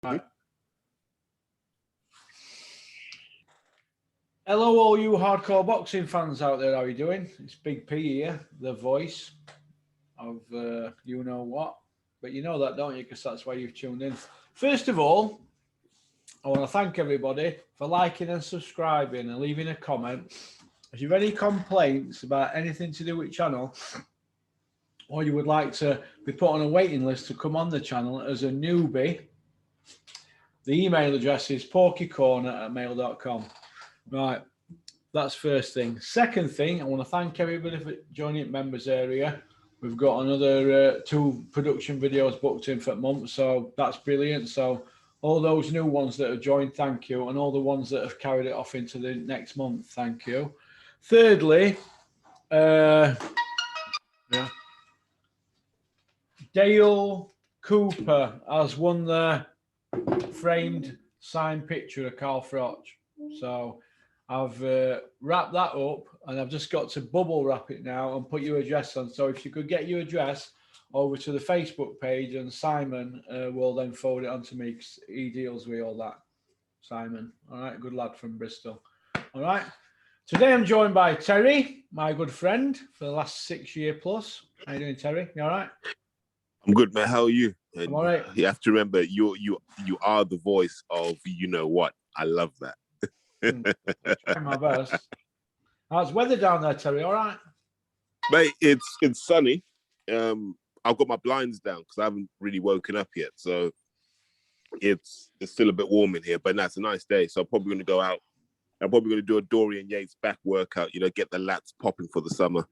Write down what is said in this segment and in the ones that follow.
Right. Hello, all you hardcore boxing fans out there. How are you doing? It's Big P here, the voice of you know what. But you know that, don't you? Because that's why you've tuned in. First of all, I want to thank everybody for liking and subscribing and leaving a comment. If you have any complaints about anything to do with channel, or you would like to be put on a waiting list to come on the channel as a newbie, the email address is porkycorner@mail.com. Right, that's first thing. Second thing, I want to thank everybody for joining members area. We've got another 2 production videos booked in for a month, so that's brilliant. So all those new ones that have joined, thank you. And all the ones that have carried it off into the next month, thank you. Thirdly, Dale Cooper has won the framed signed picture of Carl Froch. So I've wrapped that up and I've just got to bubble wrap it now and put your address on. So if you could get your address over to the Facebook page, and Simon will then forward it on to me because he deals with all that. Simon, all right, good lad from Bristol. All right. Today I'm joined by Terry, my good friend for the last 6 year plus. How you doing, Terry? You all right? I'm good, man. How are you? I'm all right. You have to remember, you are the voice of you know what. I love that. Trying my best. How's weather down there, Terry? All right, mate. It's sunny. I've got my blinds down because I haven't really woken up yet, so it's still a bit warm in here. But now it's a nice day, so I'm probably going to go out. I'm probably going to do a Dorian Yates back workout. You know, get the lats popping for the summer.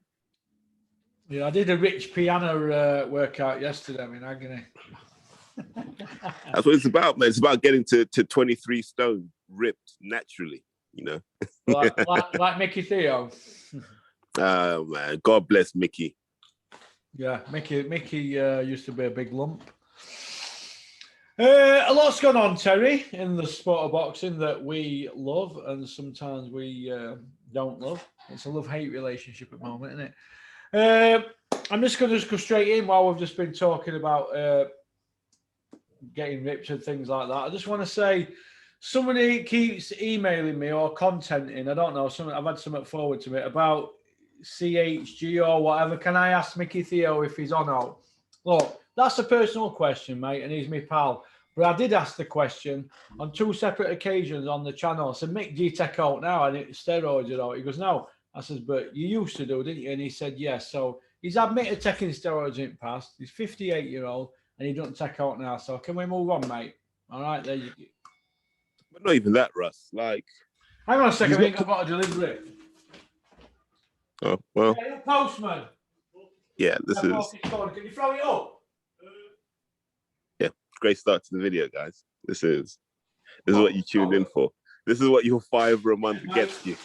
Yeah, I did a Rich Piano workout yesterday. I mean, agony. That's what it's about, man. It's about getting to 23 stone, ripped naturally, you know. like Mickey Theo. Oh man, God bless Mickey. Yeah, Mickey used to be a big lump. A lot's gone on, Terry, in the sport of boxing that we love and sometimes we don't love. It's a love-hate relationship at the moment, isn't it? I'm just going to go straight in while we've just been talking about getting ripped and things like that. I just want to say, somebody keeps emailing me or contenting, I don't know, I've had something forward to me about CHG or whatever. Can I ask Mickey Theo if he's on out? Look, that's a personal question, mate, and he's my pal. But I did ask the question on 2 separate occasions on the channel. I said, Mick, do you take out now? And it's steroids, you know. He goes, no. I said, but you used to do, didn't you? And he said, yes. So he's admitted taking steroids in the past. He's 58-year-old and he doesn't take out now. So can we move on, mate? All right, there you go. But not even that, Russ. Like, hang on a second, I think I've got to deliver it. Oh, well. Yeah, postman. Yeah, this is... Can you throw it up? Yeah, great start to the video, guys. This is what you tuned in for. This is what your $5 a month gets you.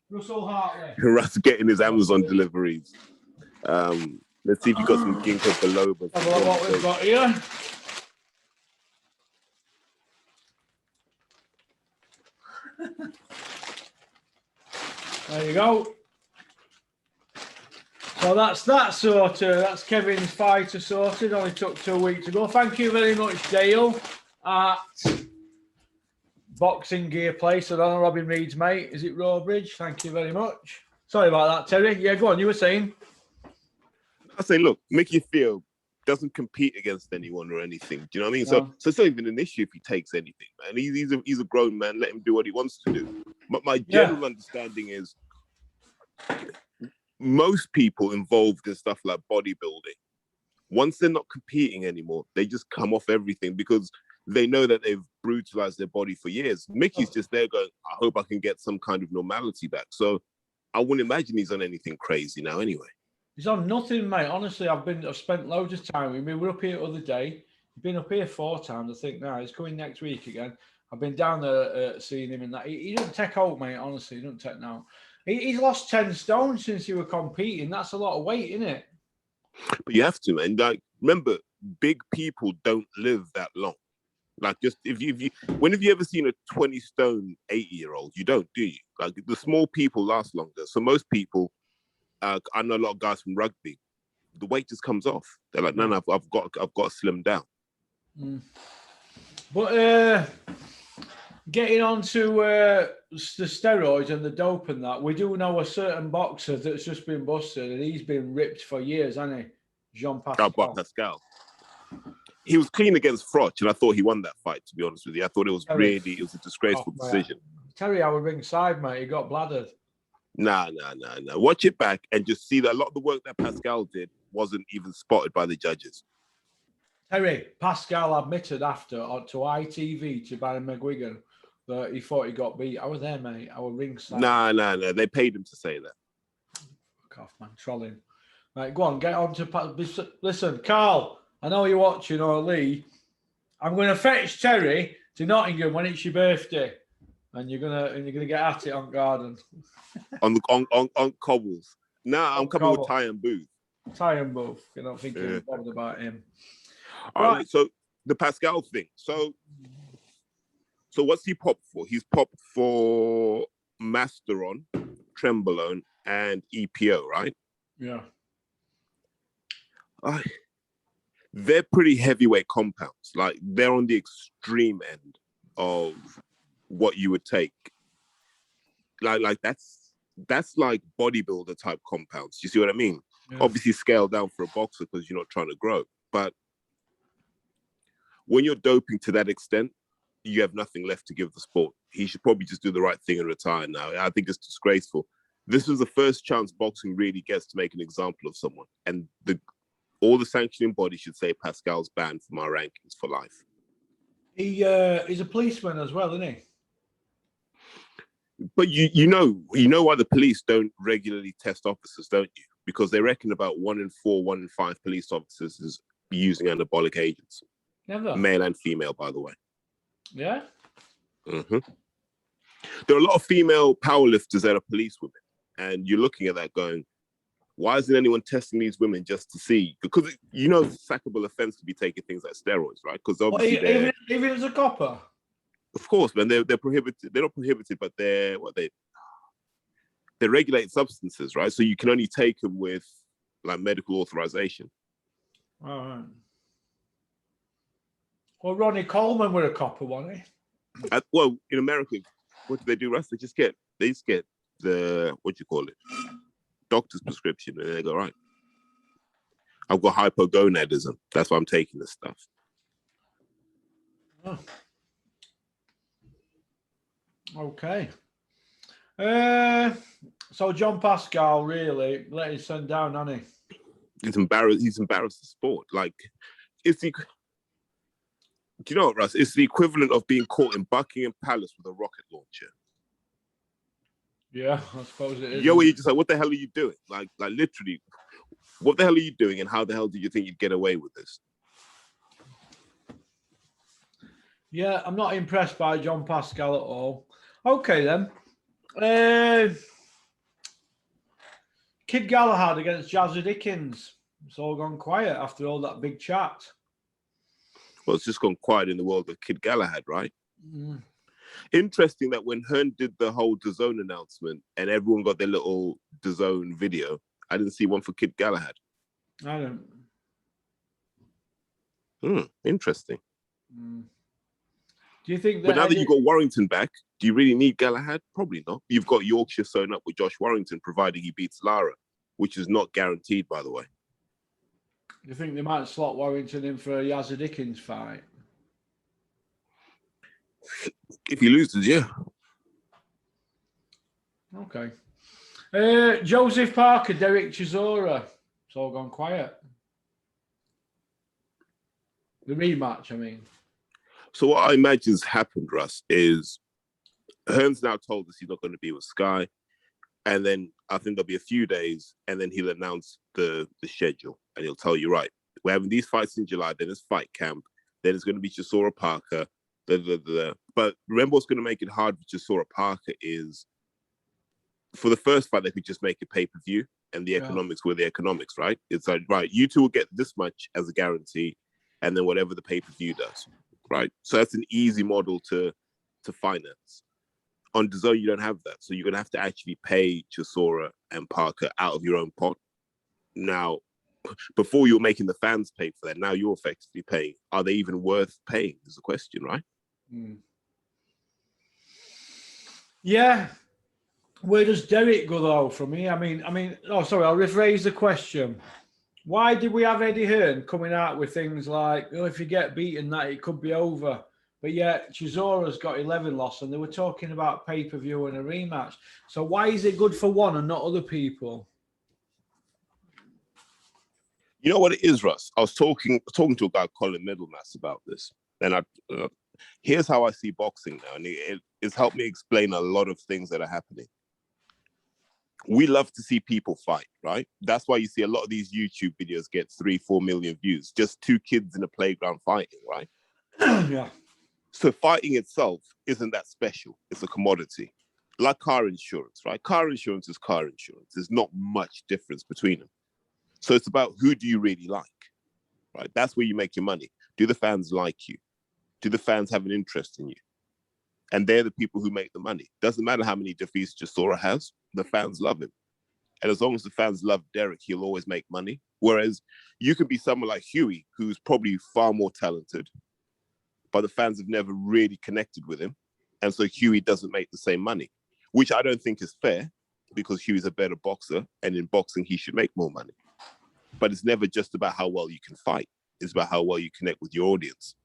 Russell Hartley. Russ getting his Amazon deliveries. Let's see if you got some ginkgo biloba. Have a look what we've got here. There you go. So that's that sorted. That's Kevin's fighter sorted. Only took 2 weeks to go. Thank you very much, Dale, at Boxing Gear Place. I don't know, Robin Reed's mate. Is it Rawbridge? Thank you very much. Sorry about that, Terry. Yeah, go on. You were saying? I say, look, Mickey Theo doesn't compete against anyone or anything. Do you know what I mean? No. So it's not even an issue if he takes anything, man. He's a grown man. Let him do what he wants to do. But my general understanding is most people involved in stuff like bodybuilding, once they're not competing anymore, they just come off everything because they know that they've brutalized their body for years. Mickey's just there going, I hope I can get some kind of normality back. So I wouldn't imagine he's on anything crazy now anyway. He's on nothing, mate. Honestly, I've spent loads of time with him. We were up here the other day. He's been up here 4 times, I think now. He's coming next week again. I've been down there seeing him in that. He doesn't take out, mate, honestly. He doesn't take now. He's lost 10 stone since he was competing. That's a lot of weight, isn't it? But you have to, man. Like, remember, big people don't live that long. Like, just when have you ever seen a 20 stone 80-year-old? You don't, do you? Like, the small people last longer. So most people, I know a lot of guys from rugby, the weight just comes off. They're like, no, I've got to slim down. But getting on to the steroids and the dope and that, we do know a certain boxer that's just been busted and he's been ripped for years, hasn't he? Jean Pascal. Pascal. He was clean against Froch, and I thought he won that fight, to be honest with you. I thought it was a disgraceful decision. Terry, I was ringside, mate. He got bladdered. Nah. Watch it back and just see that a lot of the work that Pascal did wasn't even spotted by the judges. Terry, Pascal admitted after to ITV, to Barry McGuigan, that he thought he got beat. I was there, mate. I was ringside. Nah. They paid him to say that. Fuck off, man. Trolling. Right, go on. Get on to... Listen, Carl, I know you're watching, or Lee. I'm going to fetch Terry to Nottingham when it's your birthday. And you're gonna get at it on garden. on cobbles. Nah, I'm coming with Ty and Booth. Ty and Booth. I don't think you're bothered about him. All right. So the Pascal thing. So what's he popped for? He's popped for Masteron, Trembolone, and EPO, right? Yeah. They're pretty heavyweight compounds. Like they're on the extreme end of what you would take. Like that's like bodybuilder type compounds. You see what I mean? Yeah. Obviously scaled down for a boxer because you're not trying to grow. But when you're doping to that extent, you have nothing left to give the sport. He should probably just do the right thing and retire now. I think it's disgraceful. This is the first chance boxing really gets to make an example of someone. And all the sanctioning bodies should say Pascal's banned from our rankings for life. He's a policeman as well, isn't he? But you know why the police don't regularly test officers, don't you? Because they reckon about 1 in 4, 1 in 5 police officers is using anabolic agents. Never. Male and female, by the way. Yeah? Mm-hmm. There are a lot of female powerlifters that are police women. And you're looking at that going, why isn't anyone testing these women just to see? Because, it's a sackable offense to be taking things like steroids, right? Because obviously even as a copper? Of course, man. They're prohibited. They're not prohibited, but they're regulated substances, right? So you can only take them with like medical authorization. All right. Well, Ronnie Coleman were a copper, wasn't he? Well, in America, what do they do, Russ? They just get the doctor's prescription, and they go, right, I've got hypogonadism. That's why I'm taking this stuff. Oh. Okay. So John Pascal really let his son down, hasn't he? He's embarrassed the sport. Like, do you know what, Russ? It's the equivalent of being caught in Buckingham Palace with a rocket launcher. Yeah, I suppose it is. You're just like, what the hell are you doing? Like literally, what the hell are you doing? And how the hell did you think you'd get away with this? Yeah, I'm not impressed by John Pascal at all. Okay, then. Kid Galahad against Jazza Dickens. It's all gone quiet after all that big chat. Well, it's just gone quiet in the world of Kid Galahad, right? Mm. Interesting that when Hearn did the whole DAZN announcement and everyone got their little DAZN video, I didn't see one for Kid Galahad. I don't. Interesting. Mm. Do you think that... But now that you got Warrington back, do you really need Galahad? Probably not. You've got Yorkshire sewn up with Josh Warrington, providing he beats Lara, which is not guaranteed, by the way. Do you think they might slot Warrington in for a Yazza Dickens fight? If he loses, yeah. Okay. Joseph Parker, Derek Chisora. It's all gone quiet. The rematch, I mean. So what I imagine's happened, Russ, is Hearn's now told us he's not going to be with Sky. And then I think there'll be a few days and then he'll announce the schedule. And he'll tell you, right, we're having these fights in July, then there's fight camp, then it's going to be Chisora Parker. But remember what's going to make it hard for Chisora Parker is for the first fight, they could just make a pay-per-view and the economics were the economics, right? It's like, right, you two will get this much as a guarantee and then whatever the pay-per-view does, right? So that's an easy model to finance. On DAZN, you don't have that. So you're going to have to actually pay Chisora and Parker out of your own pot. Now, before you were making the fans pay for that. Now you're effectively paying. Are they even worth paying? Is the question, right? Mm. Yeah. Where does Derek go though from here? I mean. Oh, sorry. I'll rephrase the question. Why did we have Eddie Hearn coming out with things like, "Oh, if you get beaten, that it could be over"? But yet Chisora's got 11 loss, and they were talking about pay-per-view and a rematch. So why is it good for one and not other people? You know what it is, Russ? I was talking to a guy, Colin Middlemass, about this, and here's how I see boxing now, and it's helped me explain a lot of things that are happening. We love to see people fight, right? That's why you see a lot of these YouTube videos get 3-4 million views. Just two kids in a playground fighting, right? Yeah. So fighting itself isn't that special. It's a commodity. Like car insurance, right? Car insurance is car insurance. There's not much difference between them. So it's about who do you really like, right? That's where you make your money. Do the fans like you? Do the fans have an interest in you? And they're the people who make the money. Doesn't matter how many defeats Chisora has, the fans love him. And as long as the fans love Derek, he'll always make money. Whereas you could be someone like Huey, who's probably far more talented, but the fans have never really connected with him. And so Huey doesn't make the same money, which I don't think is fair, because Huey's a better boxer, and in boxing, he should make more money. But it's never just about how well you can fight. It's about how well you connect with your audience.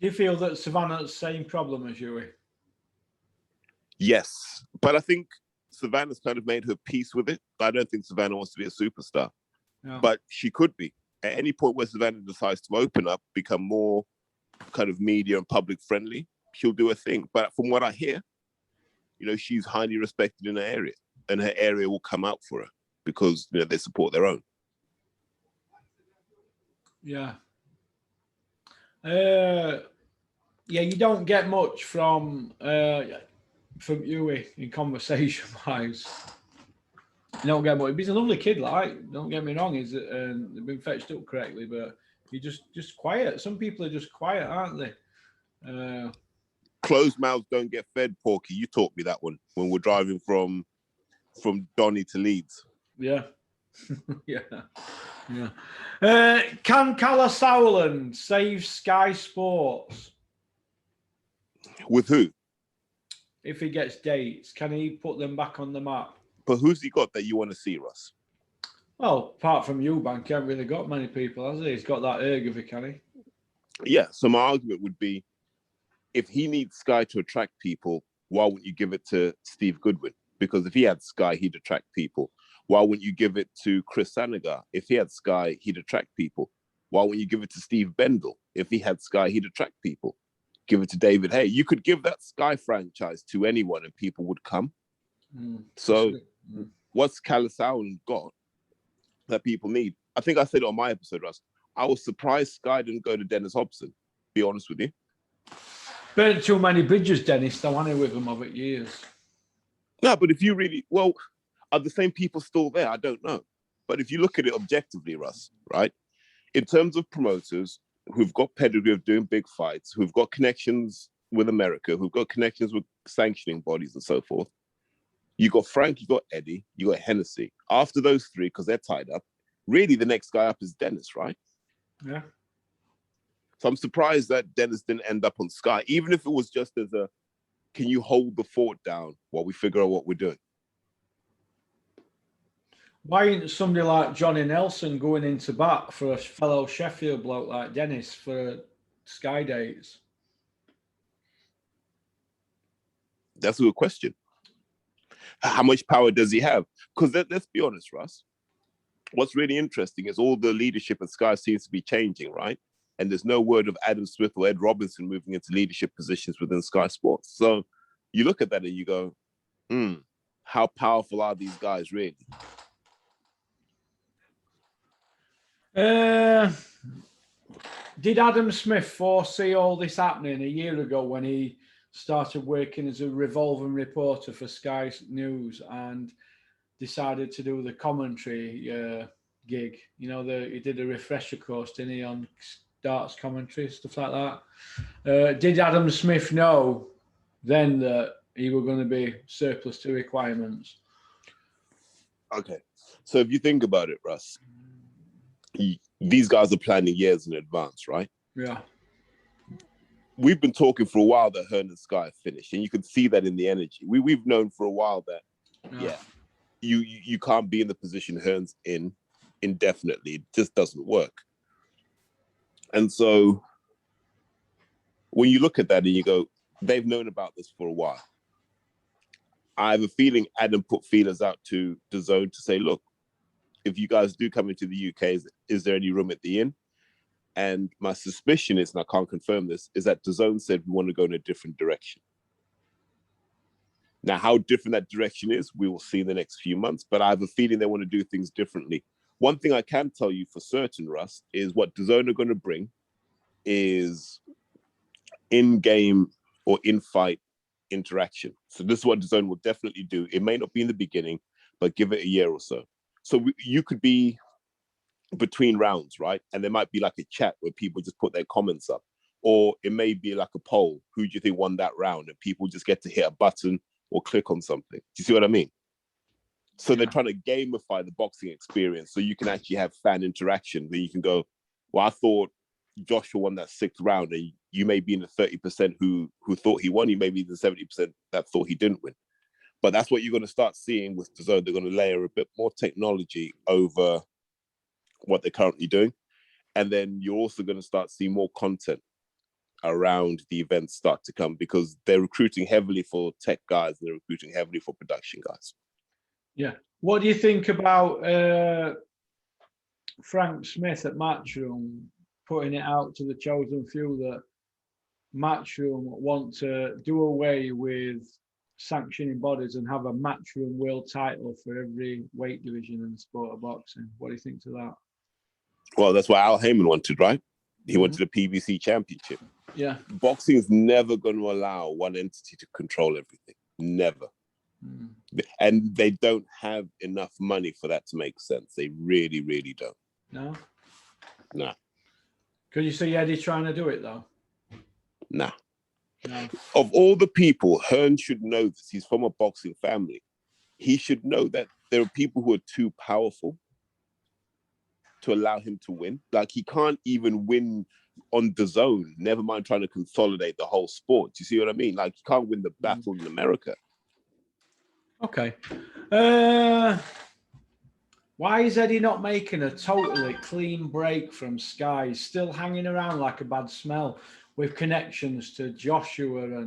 Do you feel that Savannah's the same problem as Huey? Yes, but I think Savannah's kind of made her peace with it. I don't think Savannah wants to be a superstar, No. but she could be. At any point where Savannah decides to open up, become more kind of media and public friendly, she'll do a thing. But from what I hear, you know, she's highly respected in her area, and her area will come out for her because, you know, they support their own. Yeah. Yeah, you don't get much from Huey in conversation wise. You don't get much. He's a lovely kid, like, don't get me wrong. He's they've been fetched up correctly, but he just quiet. Some people are just quiet, aren't they? Closed mouths don't get fed, Porky. You taught me that one when we're driving from Donny to Leeds. Yeah. Yeah. Can Calla Sowland save Sky Sports? With who? If he gets dates, can he put them back on the map? But who's he got that you want to see, Russ? Well, apart from Eubank, he hasn't really got many people, has he? He's got that Ergovic, can he? Yeah, so my argument would be, if he needs Sky to attract people, why wouldn't you give it to Steve Goodwin? Because if he had Sky, he'd attract people. Why wouldn't you give it to Chris Sanagar? If he had Sky, he'd attract people. Why wouldn't you give it to Steve Bendel? If he had Sky, he'd attract people. Give it to David Hay. You could give that Sky franchise to anyone and people would come. So what's Calla Sowland got that people need? I think I said it on my episode, Russ. I was surprised Sky didn't go to Dennis Hobson, be honest with you. Burnt too many bridges, Dennis, though, hasn't he, with him over years? No, but if you really, well, are the same people still there? I don't know. But if you look at it objectively, Russ, right? In terms of promoters who've got pedigree of doing big fights, who've got connections with America, who've got connections with sanctioning bodies and so forth, you got Frank, you got Eddie, you got Hennessy. After those three, because they're tied up, really the next guy up is Dennis, right? Yeah. So I'm surprised that Dennis didn't end up on Sky, even if it was just as a, can you hold the fort down while we figure out what we're doing? Why isn't somebody like Johnny Nelson going into bat for a fellow Sheffield bloke like Dennis for Sky dates? That's a good question. How much power does he have? Because let's be honest, Russ. What's really interesting is all the leadership at Sky seems to be changing, right? And there's no word of Adam Smith or Ed Robinson moving into leadership positions within Sky Sports. So you look at that and you go, how powerful are these guys really? Did Adam Smith foresee all this happening a year ago when he started working as a revolving reporter for Sky News and decided to do the commentary gig? You know, he did a refresher course, didn't he, on darts commentary, stuff like that. Did Adam Smith know then that he were going to be surplus to requirements? Okay. So if you think about it, Russ, These guys are planning years in advance, right? Yeah. We've been talking for a while that Hearn and Sky are finished, and you can see that in the energy. We've known for a while that you can't be in the position Hearn's in indefinitely. It just doesn't work. And so when you look at that and you go, they've known about this for a while. I have a feeling Adam put feelers out to DAZN to say, look, if you guys do come into the UK, is there any room at the inn? And my suspicion is, and I can't confirm this, is that DAZN said we want to go in a different direction. Now, how different that direction is, we will see in the next few months, but I have a feeling they want to do things differently. One thing I can tell you for certain, Russ, is what DAZN are going to bring is in-game or in-fight interaction. So this is what DAZN will definitely do. It may not be in the beginning, but give it a year or so. So you could be between rounds, right? And there might be like a chat where people just put their comments up. Or it may be like a poll. Who do you think won that round? And people just get to hit a button or click on something. Do you see what I mean? So they're trying to gamify the boxing experience so you can actually have fan interaction where you can go, well, I thought Joshua won that 6th round, and you may be in the 30% who thought he won. You may be in the 70% that thought he didn't win. But that's what you're going to start seeing with DAZN. They're going to layer a bit more technology over what they're currently doing. And then you're also going to start seeing more content around the events start to come, because they're recruiting heavily for tech guys and they're recruiting heavily for production guys. Yeah. What do you think about Frank Smith at Matchroom putting it out to the chosen few that Matchroom want to do away with sanctioning bodies and have a Matchroom world title for every weight division in the sport of boxing? What do you think to that? Well, that's what Al Heyman wanted, right? He wanted a PBC championship. Yeah. Boxing is never going to allow one entity to control everything. Never. And they don't have enough money for that to make sense. They really, really don't. No? No. Could you see Eddie trying to do it, though? Nah. No. Of all the people, Hearn should know this. He's from a boxing family. He should know that there are people who are too powerful to allow him to win. Like, he can't even win on DAZN, never mind trying to consolidate the whole sport. Do you see what I mean? Like, he can't win the battle in America. Okay. Why is Eddie not making a totally clean break from Sky? He's still hanging around like a bad smell with connections to Joshua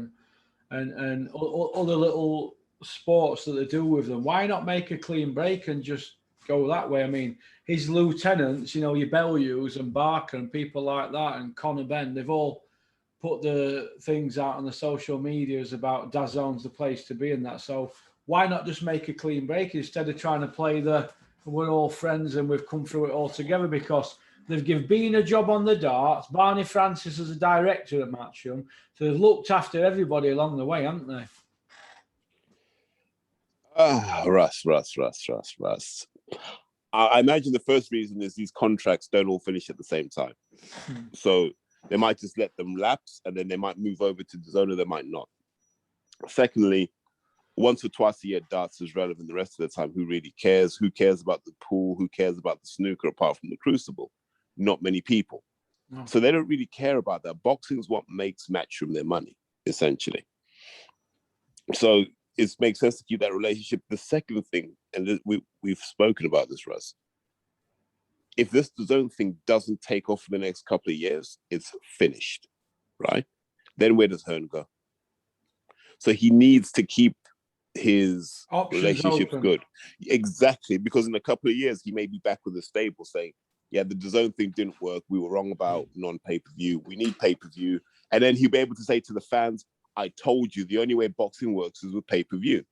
and other little sports that they do with them. Why not make a clean break and just go that way? I mean, his lieutenants, you know, your Bellews and Barker and people like that, and Conor Benn, they've all put the things out on the social medias about DAZN's the place to be and that. So why not just make a clean break instead of trying to play the we're all friends and we've come through it all together? Because they've given Bean a job on the darts, Barney Francis as a director at Matchroom, so they've looked after everybody along the way, haven't they? Russ. I imagine the first reason is these contracts don't all finish at the same time. So they might just let them lapse and then they might move over to DAZN or they might not. Secondly, once or twice a year, darts is relevant. The rest of the time, who really cares? Who cares about the pool? Who cares about the snooker apart from the Crucible? Not many people. No. So they don't really care about that. Boxing is what makes Matchroom their money, essentially. So it makes sense to keep that relationship. The second thing, and we've spoken about this, Russ, if this DAZN thing doesn't take off for the next couple of years, it's finished, right? Then where does Hearn go? So he needs to keep his relationships good. Exactly, because in a couple of years, he may be back with a stable saying, yeah, the DAZN thing didn't work. We were wrong about non-pay-per-view. We need pay-per-view. And then he'll be able to say to the fans, I told you the only way boxing works is with pay-per-view.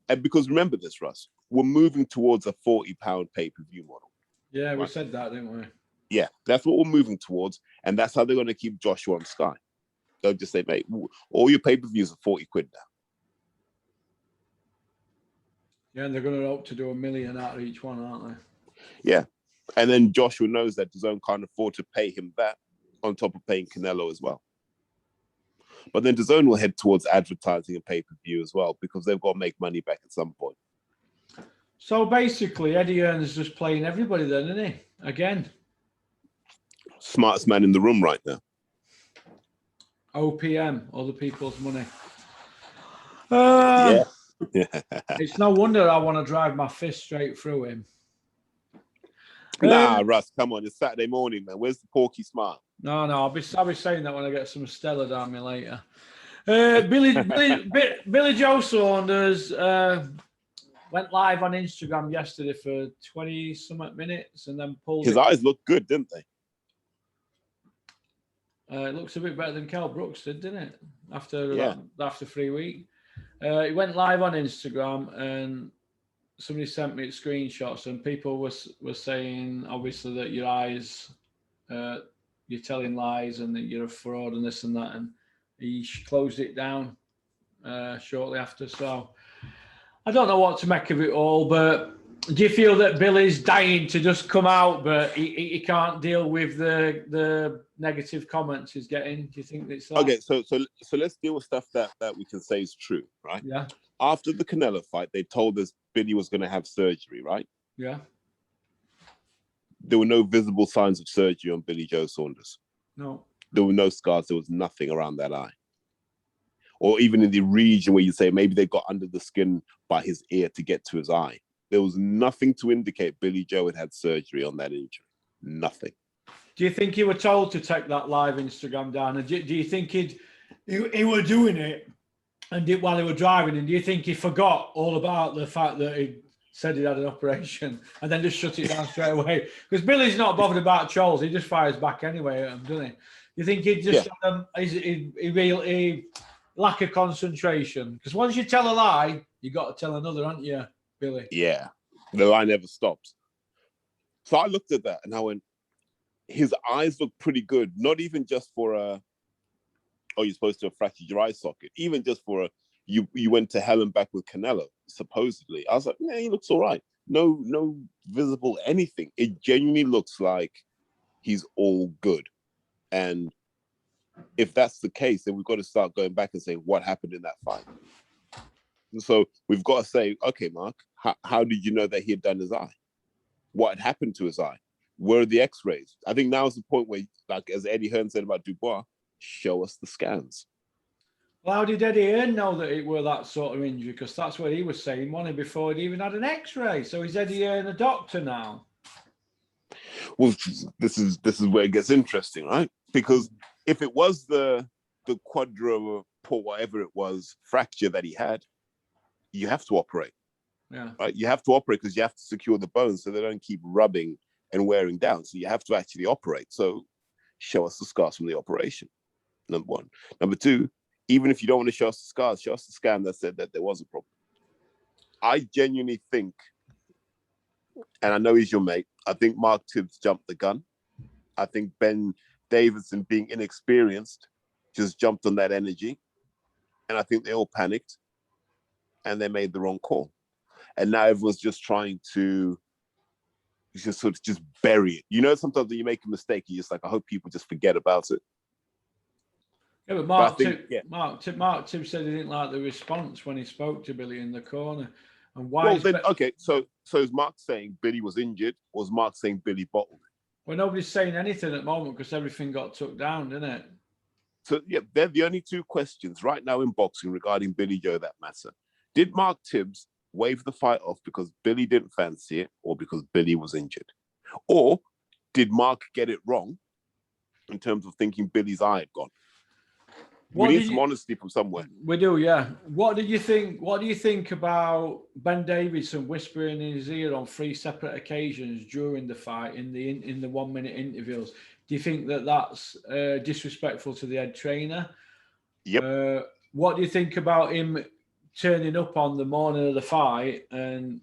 And because remember this, Russ, we're moving towards a £40 pay-per-view model. Yeah, right? We said that, didn't we? Yeah, that's what we're moving towards. And that's how they're going to keep Joshua on Sky. They'll just say, mate, all your pay-per-views are 40 quid now. Yeah, and they're going to hope to do $1 million out of each one, aren't they? Yeah. And then Joshua knows that DAZN can't afford to pay him that on top of paying Canelo as well. But then DAZN will head towards advertising and pay-per-view as well, because they've got to make money back at some point. So basically, Eddie Hearn is just playing everybody then, isn't he? Again. Smartest man in the room right now. OPM, other people's money. Yeah. It's no wonder I want to drive my fist straight through him. Nah, Russ, come on. It's Saturday morning, man. Where's the Porky Smart? No, I'll be saying that when I get some Stella down me later. Billy Joe Saunders went live on Instagram yesterday for 20-something minutes and then pulled His eyes looked good, didn't they? It looks a bit better than Cal Brooks did, didn't it? After 3 weeks. He went live on Instagram and somebody sent me screenshots and people were saying, obviously, that your eyes, you're telling lies and that you're a fraud and this and that. And he closed it down shortly after. So I don't know what to make of it all, but do you feel that Billy's dying to just come out, but he can't deal with the negative comments he's getting? Do you think it's that? Okay, so let's deal with stuff that we can say is true, right? Yeah. After the Canelo fight, they told us Billy was going to have surgery, right? Yeah. There were no visible signs of surgery on Billy Joe Saunders. No. There were no scars. There was nothing around that eye. Or even in the region where you say maybe they got under the skin by his ear to get to his eye. There was nothing to indicate Billy Joe had surgery on that injury. Nothing. Do you think he were told to take that live Instagram down? And do you think he were doing it and while they were driving? And do you think he forgot all about the fact that he said he had an operation and then just shut it down straight away? Because Billy's not bothered about trolls. He just fires back anyway at them, doesn't he? You think he just he lack of concentration? Because once you tell a lie, you got to tell another, aren't you, Billy? Yeah, the lie never stops. So I looked at that and I went, his eyes look pretty good. Not even just for you're supposed to have fractured your eye socket. Even just for you went to hell and back with Canelo, supposedly. I was like, yeah, he looks all right. No visible anything. It genuinely looks like he's all good. And if that's the case, then we've got to start going back and saying what happened in that fight. And so we've got to say, okay, Mark, how did you know that he had done his eye? What had happened to his eye? Where are the x-rays? I think now is the point where, like as Eddie Hearn said about Dubois, show us the scans. Well, how did Eddie Hearn know that it were that sort of injury? Because that's what he was saying, wasn't he, before he even had an x-ray? So is Eddie Hearn a doctor now? Well, this is where it gets interesting, right? Because if it was the quadruple, whatever it was, fracture that he had, you have to operate. Yeah. Right? You have to operate because you have to secure the bones so they don't keep rubbing and wearing down. So you have to actually operate. So show us the scars from the operation, number one. Number two, even if you don't want to show us the scars, show us the scan that said that there was a problem. I genuinely think, and I know he's your mate, I think Mark Tibbs jumped the gun. I think Ben Davidson, being inexperienced, just jumped on that energy. And I think they all panicked and they made the wrong call. And now everyone's just trying to just sort of just bury it. You know, sometimes when you make a mistake, you're just like, I hope people just forget about it. Yeah, but Mark Tibbs said he didn't like the response when he spoke to Billy in the corner. And why? So is Mark saying Billy was injured, or is Mark saying Billy bottled it? Well, nobody's saying anything at the moment because everything got took down, didn't it? So yeah, they're the only two questions right now in boxing regarding Billy Joe that matter. Did Mark Tibbs wave the fight off because Billy didn't fancy it or because Billy was injured? Or did Mark get it wrong in terms of thinking Billy's eye had gone? We need some honesty from somewhere. We do, yeah. What do you think about Ben Davidson whispering in his ear on 3 separate occasions during the fight in the 1 minute interviews? Do you think that that's disrespectful to the head trainer? Yep. What do you think about him turning up on the morning of the fight and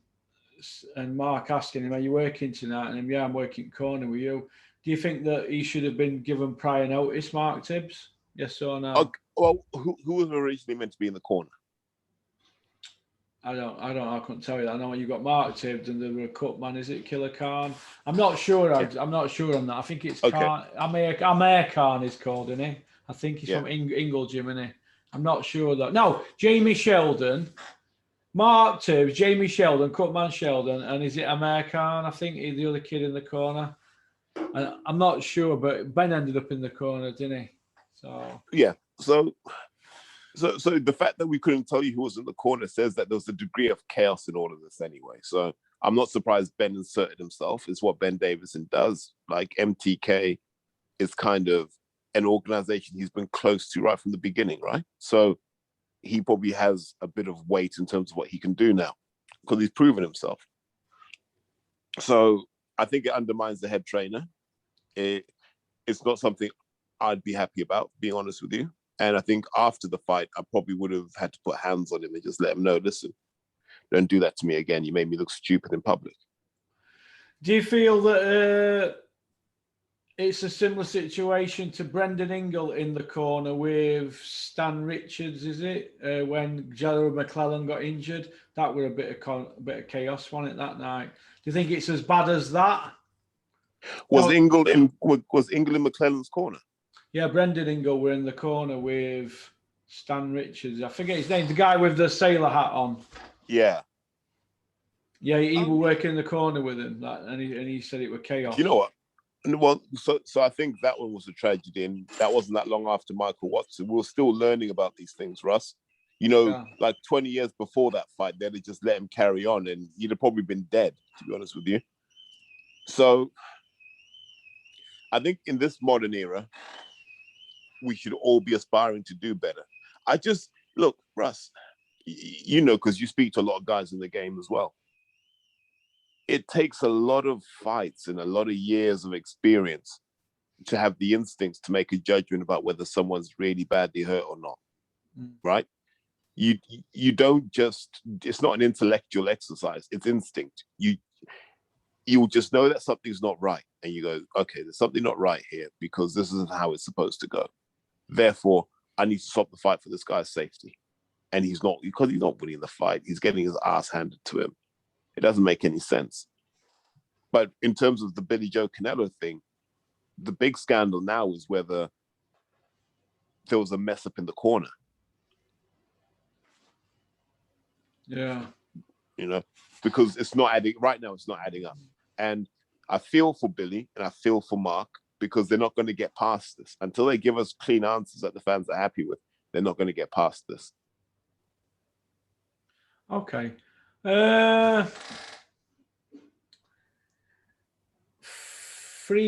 Mark asking him, "Are you working tonight?" And him, "Yeah, I'm working corner with you." Do you think that he should have been given prior notice, Mark Tibbs? Yes or no? Okay. Well, who was originally meant to be in the corner? I couldn't tell you that. I know you got Mark Tibbs and the cut man. Is it Killer Khan? I'm not sure. I'm not sure on that. I think it's Khan. Amir Khan is called, isn't he? I think he's from Ingleджim, isn't he? I'm not sure that. No, Jamie Sheldon, Mark Tibbs, Jamie Sheldon, Cutman Sheldon, and is it Amir Khan? I think he's the other kid in the corner. And I'm not sure, but Ben ended up in the corner, didn't he? So yeah. So the fact that we couldn't tell you who was in the corner says that there was a degree of chaos in all of this anyway. So I'm not surprised Ben inserted himself. It's what Ben Davison does. Like MTK is kind of an organization he's been close to right from the beginning, right? So he probably has a bit of weight in terms of what he can do now because he's proven himself. So I think it undermines the head trainer. It's not something I'd be happy about, being honest with you. And I think after the fight, I probably would have had to put hands on him and just let him know, listen, don't do that to me again. You made me look stupid in public. Do you feel that it's a similar situation to Brendan Ingle in the corner with Stan Richards, is it? When Gerald McClellan got injured, that were a bit of chaos, wasn't it, that night? Do you think it's as bad as that? Was Ingle in McClellan's corner? Yeah, Brendan Ingle were in the corner with Stan Richards. I forget his name, the guy with the sailor hat on. Yeah. Yeah, he was working in the corner with him, and he said it was chaos. Do you know what? Well, so I think that one was a tragedy, and that wasn't that long after Michael Watson. We were still learning about these things, Russ. You know, like 20 years before that fight, they'd have just let him carry on, and he'd have probably been dead, to be honest with you. So I think in this modern era, we should all be aspiring to do better. Look, Russ, you know, because you speak to a lot of guys in the game as well. It takes a lot of fights and a lot of years of experience to have the instincts to make a judgment about whether someone's really badly hurt or not, right? You don't just, it's not an intellectual exercise, it's instinct. You'll just know that something's not right. And you go, okay, there's something not right here because this isn't how it's supposed to go. Therefore, I need to stop the fight for this guy's safety. And he's not winning the fight. He's getting his ass handed to him. It doesn't make any sense. But in terms of the Billy Joe Canelo thing, the big scandal now is whether there was a mess up in the corner. Yeah. You know, because it's not adding up. And I feel for Billy and I feel for Mark because they're not going to get past this. Until they give us clean answers that the fans are happy with, they're not going to get past this. Okay. 3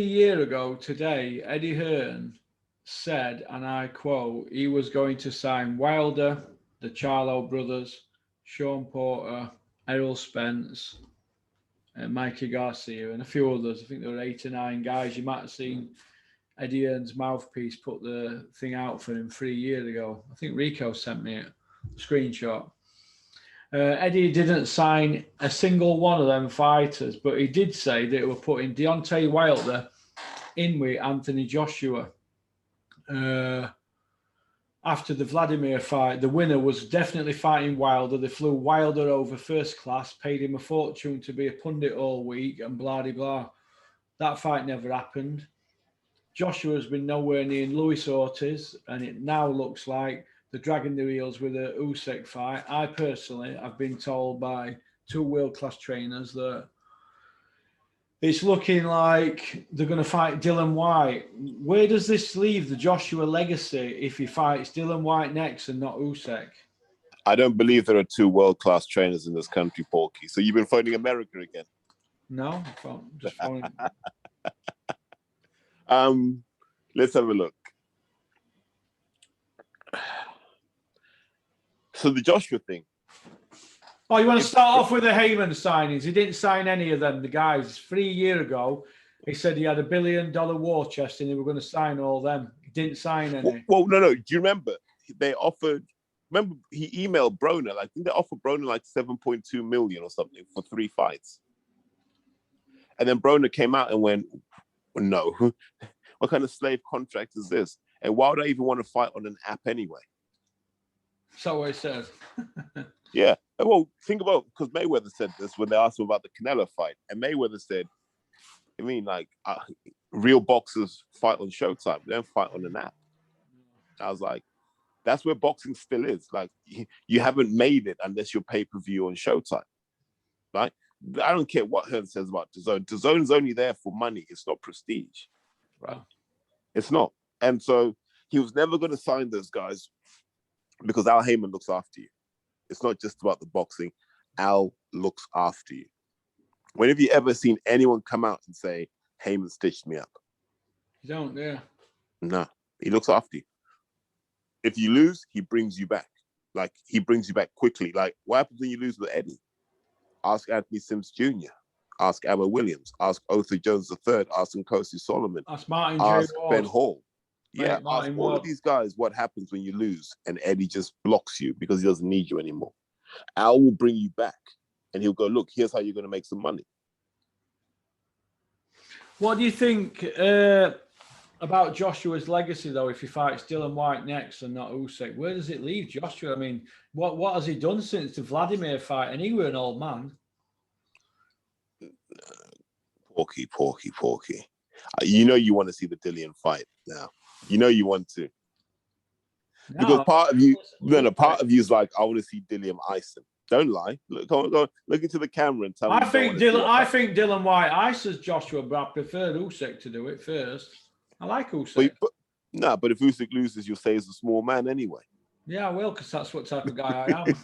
years ago today, Eddie Hearn said, and I quote, he was going to sign Wilder, the Charlo brothers, Sean Porter, Errol Spence, Mikey Garcia, and a few others. I think there were 8 or 9 guys. You might have seen Eddie Hearn's mouthpiece put the thing out for him 3 years ago. I think Rico sent me a screenshot. Eddie didn't sign a single one of them fighters, but he did say that it were putting Deontay Wilder in with Anthony Joshua. After the Vladimir fight, the winner was definitely fighting Wilder. They flew Wilder over first class, paid him a fortune to be a pundit all week, and blah, blah, blah. That fight never happened. Joshua's been nowhere near Luis Ortiz, and it now looks like they're dragging their heels with a Usyk fight. I personally have been told by 2 world-class trainers that it's looking like they're going to fight Dylan White. Where does this leave the Joshua legacy if he fights Dylan White next and not Usyk? I don't believe there are 2 world-class trainers in this country, Porky. So you've been phoning America again? No, I'm just phoning. Let's have a look. So the Joshua thing. Oh, you want to start off with the Heyman signings? He didn't sign any of them. The guys 3 years ago, he said he had $1 billion war chest and they were going to sign all them. He didn't sign any. Well, no. Do you remember they offered? Remember he emailed Broner. Like, didn't they offer Broner like 7.2 million or something for 3 fights? And then Broner came out and went, "No, what kind of slave contract is this? And why would I even want to fight on an app anyway?" So what he said. Yeah. Well, think about, because Mayweather said this when they asked him about the Canelo fight. And Mayweather said, I mean, like, real boxers fight on Showtime. They don't fight on an app. I was like, that's where boxing still is. Like, you haven't made it unless you're pay-per-view on Showtime, right? I don't care what Hearn says about DAZN. DAZN is only there for money. It's not prestige, right? Wow. It's not. And so he was never going to sign those guys because Al Heyman looks after you. It's not just about the boxing. Al looks after you. When have you ever seen anyone come out and say, Heyman stitched me up? You don't, yeah. No, he looks after you. If you lose, he brings you back. Like, he brings you back quickly. Like, what happens when you lose with Eddie? Ask Anthony Sims Jr., ask Amber Williams, ask Otha Jones III, ask Nkosi Solomon, Ask Martin ask J. Ward. Ben Hall. Mate, Yeah, Martin ask all Ward. of these guys what happens when you lose and Eddie just blocks you because he doesn't need you anymore. Al will bring you back and he'll go, look, here's how you're going to make some money. What do you think about Joshua's legacy, though, if he fights Dylan White next and not Usyk? Where does it leave Joshua? I mean, what has he done since the Vladimir fight? And he were an old man. Porky. You know you want to see the Dillian fight now. You know you want to. No, because part of you, part of you is like, I want to see Dillian ice him. Don't lie. Go look into the camera and tell me. I think Dylan White ices Joshua, but I prefer Usyk to do it first. I like Usyk. But if Usyk loses, you'll say he's a small man anyway. Yeah, I will, because that's what type of guy I am.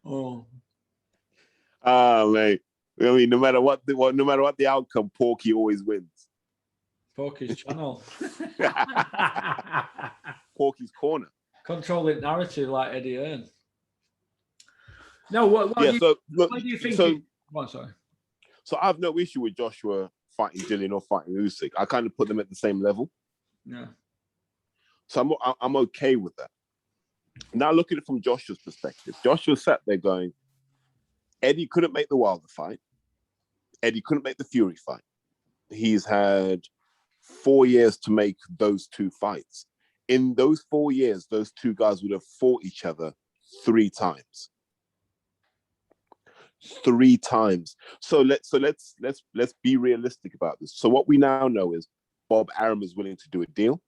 Oh. Mate. I mean, no matter what the outcome, Porky always wins. Porky's channel. Porky's corner. Controlling narrative like Eddie Hearn. No, what do you think? So I have no issue with Joshua fighting Dillian or fighting Usyk. I kind of put them at the same level. Yeah. So I'm okay with that. Now look at it from Joshua's perspective. Joshua sat there going, Eddie couldn't make the Wilder fight. Eddie couldn't make the Fury fight. He's had 4 years to make those two fights. In those 4 years, those two guys would have fought each other 3 times. 3 times. So let's be realistic about this. So what we now know is Bob Arum is willing to do a deal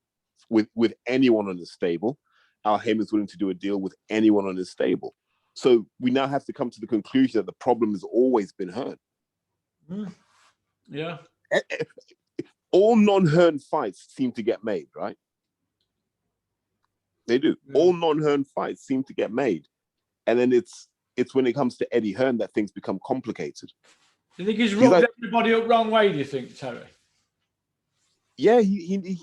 with anyone on his stable. Al Heyman is willing to do a deal with anyone on his stable. So we now have to come to the conclusion that the problem has always been Hearn. Yeah. All non-Hearn fights seem to get made, right? They do. Yeah. All non-Hearn fights seem to get made. And then it's when it comes to Eddie Hearn that things become complicated. Do you think he's rubbed everybody up wrong way, do you think, Terry? Yeah, he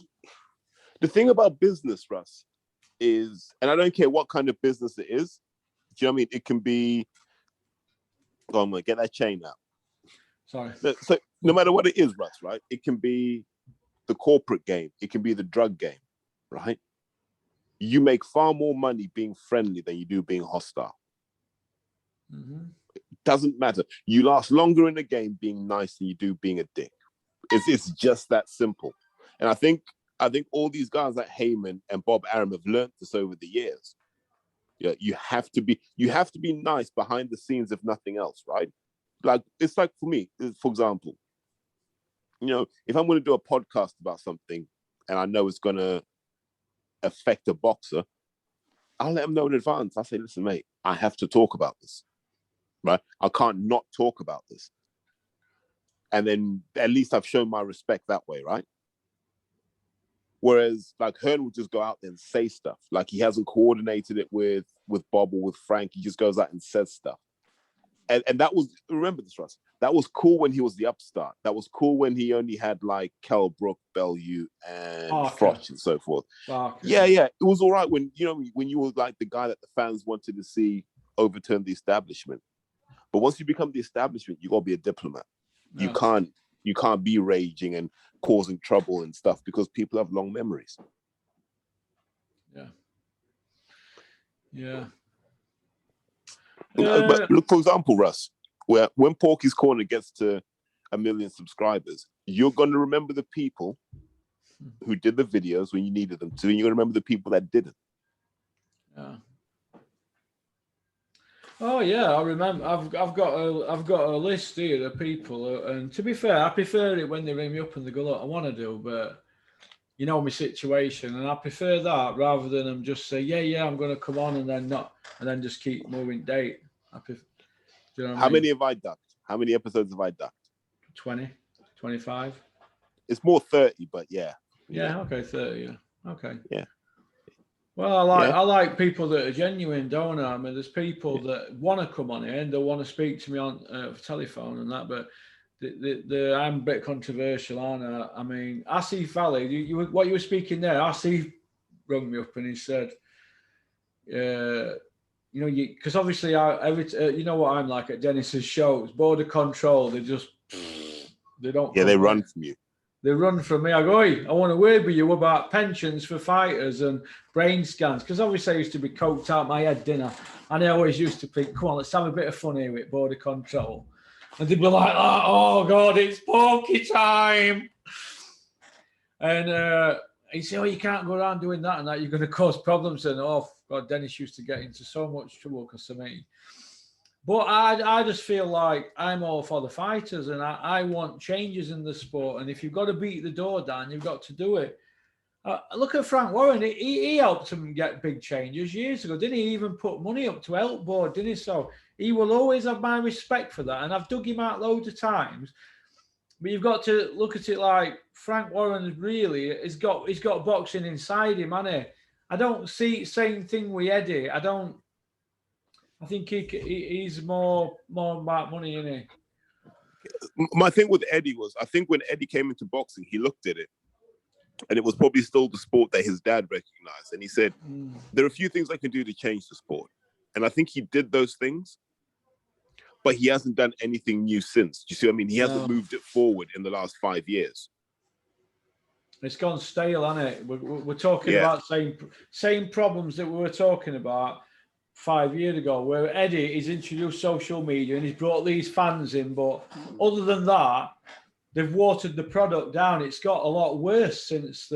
the thing about business, Russ, is, and I don't care what kind of business it is, do you know what I mean? It can be, go on, get that chain out. Sorry. So no matter what it is, Russ, right? It can be the corporate game. It can be the drug game, right? You make far more money being friendly than you do being hostile. Mm-hmm. It doesn't matter. You last longer in the game being nice than you do being a dick. It's just that simple. And I think all these guys like Heyman and Bob Arum have learned this over the years. Yeah, you have to be nice behind the scenes, if nothing else, right? Like, it's like for me, for example, if I'm going to do a podcast about something and I know it's going to affect a boxer, I'll let them know in advance. I say, listen, mate, I have to talk about this, right? I can't not talk about this. And then at least I've shown my respect that way, right? Whereas, like, Hearn would just go out there and say stuff. Like, he hasn't coordinated it with Bob or with Frank. He just goes out and says stuff. And that was, remember this, Russ, that was cool when he was the upstart. That was cool when he only had, like, Kell Brook, Bellew, and Froch and so forth. Yeah. It was all right when you were, like, the guy that the fans wanted to see overturn the establishment. But once you become the establishment, you got to be a diplomat. No. You can't be raging and causing trouble and stuff because people have long memories. Yeah. But look, for example, Russ, when Porky's Corner gets to 1 million subscribers, you're going to remember the people who did the videos when you needed them to, and you're going to remember the people that didn't. Yeah. Oh yeah, I remember. I've got a list here of people, and to be fair, I prefer it when they ring me up and they go, "Look, I want to do," but you know my situation, and I prefer that rather than them just say, yeah, I'm going to come on and then not, and then just keep moving date. I prefer, do you know what I mean? Many have I ducked? How many episodes have I ducked? 20, 25. It's more 30, but yeah. Yeah, okay, 30. Yeah, okay. Yeah. Well, I like people that are genuine, don't I? I mean, there's people that want to come on here and they want to speak to me on telephone and that, but I'm a bit controversial, aren't I? I mean, Asif Valley, what you were speaking there, Asif rung me up and he said, you know, because obviously, you know what I'm like at Dennis's shows, border control, they don't. Yeah, they run from you. They run from me. I go, hey, I want to word with you about pensions for fighters and brain scans. Because obviously I used to be coked out my head, didn't I? And I always used to think, come on, let's have a bit of fun here with border control. And they'd be like, oh God, it's pokey time. And he'd say, oh, you can't go around doing that and that. You're going to cause problems. And oh, God, Dennis used to get into so much trouble because of me. But I just feel like I'm all for the fighters and I want changes in the sport. And if you've got to beat the door down, you've got to do it. Look at Frank Warren. He helped him get big changes years ago. Didn't he even put money up to help board, didn't he? So he will always have my respect for that. And I've dug him out loads of times. But you've got to look at it like Frank Warren really he's got boxing inside him, hasn't he? I don't see same thing with Eddie. I think he's more about money, isn't he? My thing with Eddie was, I think when Eddie came into boxing, he looked at it, and it was probably still the sport that his dad recognized. And he said, there are a few things I can do to change the sport. And I think he did those things, but he hasn't done anything new since. Do you see what I mean? He hasn't moved it forward in the last 5 years. It's gone stale, hasn't it? We're talking about same problems that we were talking about 5 years ago, where Eddie has introduced social media and he's brought these fans in, but other than that, they've watered the product down. It's got a lot worse since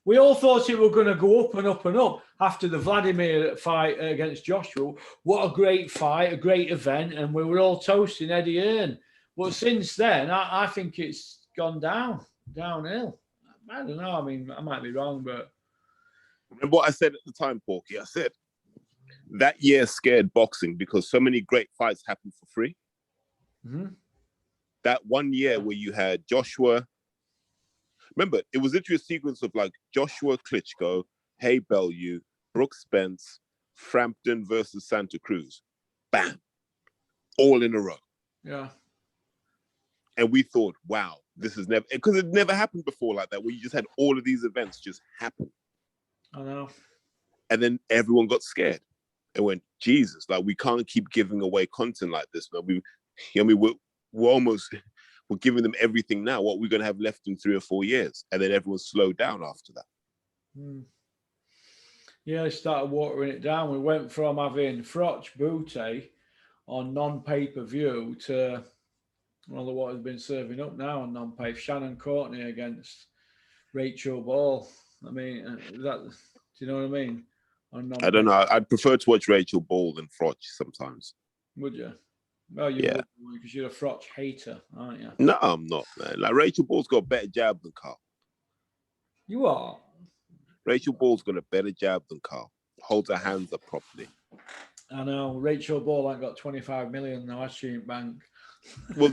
we all thought it were going to go up and up and up after the Vladimir fight against Joshua. What a great fight, a great event, and we were all toasting Eddie Hearn. But since then, I think it's gone downhill. I don't know. I mean, I might be wrong, but remember what I said at the time, Porky? I said that year scared boxing because so many great fights happened for free. Mm-hmm. That 1 year where you had Joshua, remember, it was literally a sequence of like Joshua Klitschko, Hay Bellew, Brooks Spence, Frampton versus Santa Cruz. Bam. All in a row. Yeah. And we thought, wow, this is never, because it never happened before like that, where you just had all of these events just happen. I know. And then everyone got scared and went, Jesus, like we can't keep giving away content like this, man. We're giving them everything now. What we're going to have left in 3 or 4 years, and then everyone slowed down after that. Yeah, they started watering it down. We went from having Froch Boutte on non-pay-per-view to what has been serving up now on non-pay. Shannon Courtney against Rachel Ball. I mean, do you know what I mean? I don't know. I'd prefer to watch Rachel Ball than Froch sometimes. Would you? Well, you would, because you're a Froch hater, aren't you? No, I'm not, man. Like Rachel Ball's got a better jab than Carl. You are? Rachel Ball's got a better jab than Carl. Holds her hands up properly. I know. Rachel Ball ain't got 25 million now, has she, in bank? Well,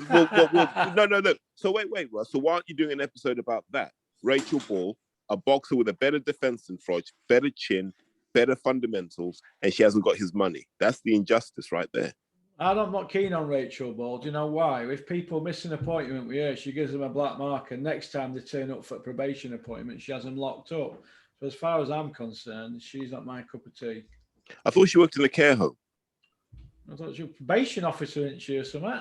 no. So wait, Russ. So why aren't you doing an episode about that? Rachel Ball, a boxer with a better defense than Froch, better chin, better fundamentals, and she hasn't got his money. That's the injustice right there. I'm not keen on Rachel Ball. Do you know why? If people miss an appointment with her, she gives them a black mark, and next time they turn up for a probation appointment, she has them locked up. So as far as I'm concerned, she's not my cup of tea. I thought she worked in a care home. I thought she was a probation officer, isn't she, or something?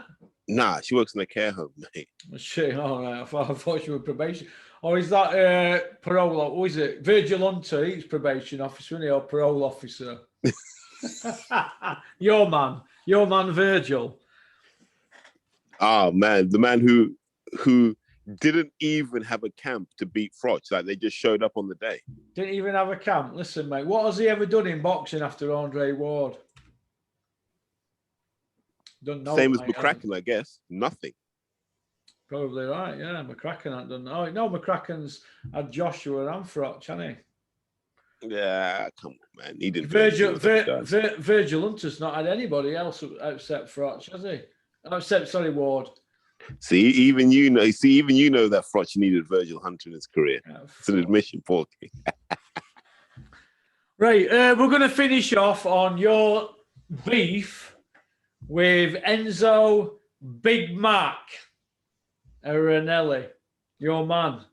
Nah, she works in a care home, mate. She, all right. I thought she was probation. Or is that parole? What is it? Virgil Hunter, he's probation officer, isn't he, or parole officer? Your man Virgil. Oh man, the man who didn't even have a camp to beat Froch. Like they just showed up on the day. Didn't even have a camp. Listen, mate, what has he ever done in boxing after Andre Ward? Don't know. Same as McCracken, I guess. Nothing. Probably right, yeah. McCracken hadn't done. Oh no, McCracken's had Joshua and Froch, hasn't he? Yeah, come on, man. He didn't do Virgil, anything with those guys. Virgil Hunter's not had anybody else except Froch, has he? Except, sorry, Ward. See, even you know that Froch needed Virgil Hunter in his career. Yeah, it's an admission, Porky. Right, we're going to finish off on your beef with Enzo Big Mac Arenelli, your man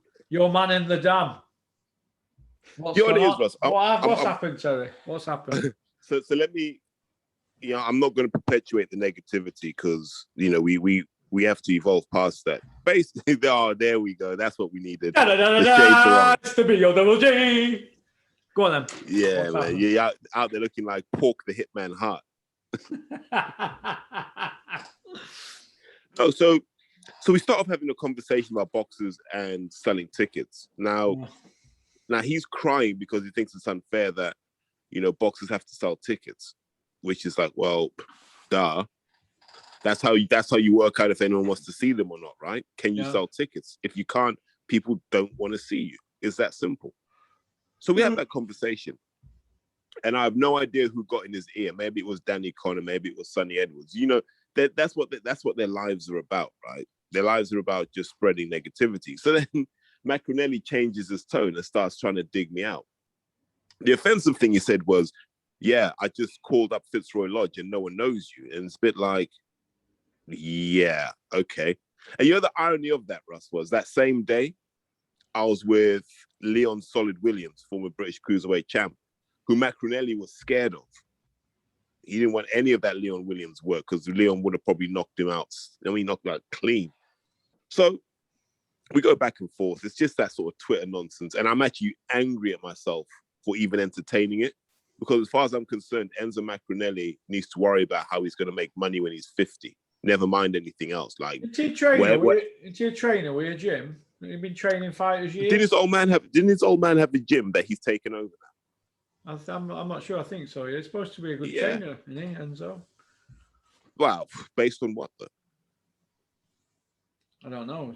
in the dam. What's happened, Terry? What's happened? So let me, I'm not going to perpetuate the negativity because we have to evolve past that. Basically, there we go. That's what we needed. It's the B-O-double-G. Go on then. Yeah, man. You're out there looking like Pork the Hitman Hart. So we start off having a conversation about boxers and selling tickets. Now he's crying because he thinks it's unfair that, boxers have to sell tickets, which is like, well, duh. That's how you work out if anyone wants to see them or not, right? Can you sell tickets? If you can't, people don't want to see you. It's that simple. So we have that conversation. And I have no idea who got in his ear. Maybe it was Danny Connor, maybe it was Sonny Edwards. That's what their lives are about, right? Their lives are about just spreading negativity. So then Macronelli changes his tone and starts trying to dig me out. The offensive thing he said was, yeah, I just called up Fitzroy Lodge and no one knows you. And it's a bit like, yeah, okay. And the irony of that, Russ, was that same day, I was with Leon Solid Williams, former British Cruiserweight champ, who Macronelli was scared of. He didn't want any of that Leon Williams work because Leon would have probably knocked him out. Knocked him out clean. So we go back and forth. It's just that sort of Twitter nonsense. And I'm actually angry at myself for even entertaining it. Because as far as I'm concerned, Enzo Macronelli needs to worry about how he's going to make money when he's 50. Never mind anything else. Like, is he a trainer with a gym? He's been training fighters years. Didn't his old man have a gym that he's taken over now? I'm not sure. I think so. He's supposed to be a good trainer, isn't he, Enzo? Wow. Based on what, though? I don't know.